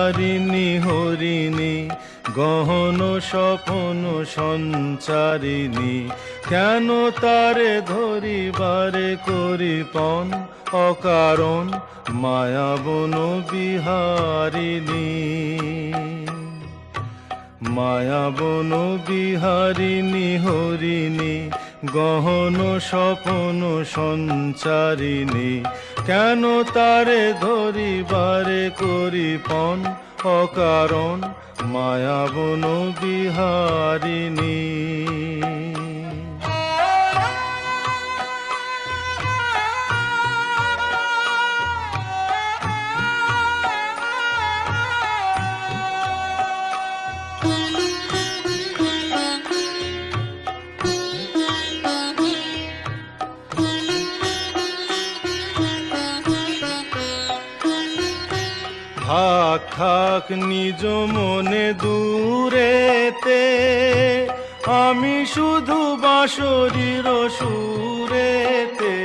বিহারিণী হরিণী গহন স্বপন সঞ্চারিণী, কেন তারে ধরিবারে করিপন অকারণ মায়াবন বিহারিণী। মায়াবন বিহারিণী হরিণী গহন স্বপন সঞ্চারিণী, কেন তারে ধরিবারে করিপন অকারণ মায়াবন বিহারিণী। থাক থাক নিজ মনে দূরেতে, আমি শুধু বাঁশরীর সুরেতে।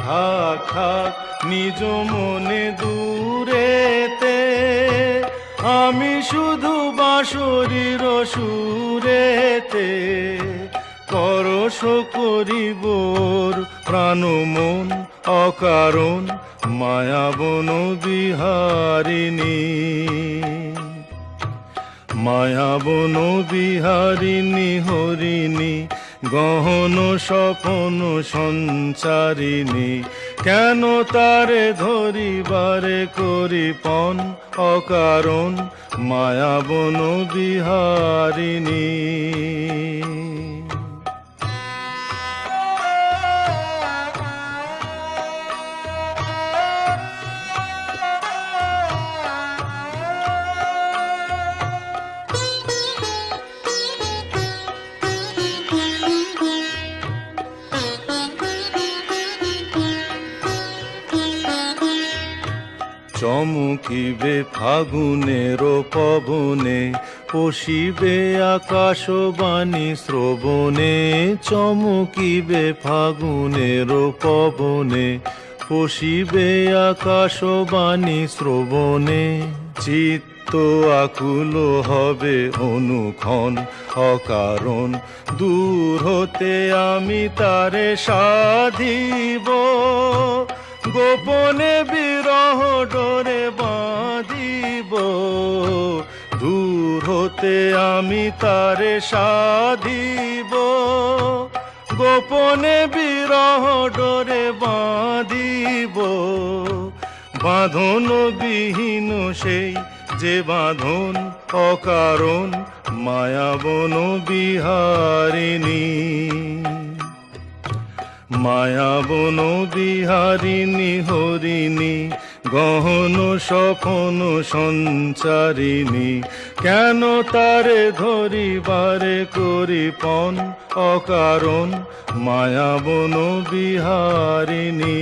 থাক থাক নিজ মনে দূরেতে, আমি শুধু বাঁশরীর সুরেতে। পরশ করিবোর প্রাণ মন অকারণ মায়াবন বিহারিণী। মায়াবন বিহারিণী হরিণী গহন স্বপন সঞ্চারিণী, কেন তারে ধরিবারে করিপন অকারণ মায়াবন বিহারিণী। চমকিবে ফাগুনের পবনে, পশিবে আকাশবাণী শ্রবণে। চমকিবে ফাগুনের পবনে, পশিবে আকাশবাণী শ্রবণে। চিত্ত আকুল হবে অনুক্ষণ অকারণ, দূর হতে আমি তারে সাধিব। গোপনে বিরহ ডোরে বাঁধিব, দূর হতে আমি তারে সাধিব। গোপনে বিরহ ডোরে বাঁধিব, বাঁধন বিহীন সেই যে বাঁধন অকারণ মায়াবন বিহারিণী। মায়াবন বিহারিণী হরিণী গহন স্বপন সঞ্চারিণী, কেন তারে ধরিবারে করিপন অকারণ মায়াবন বিহারিণী।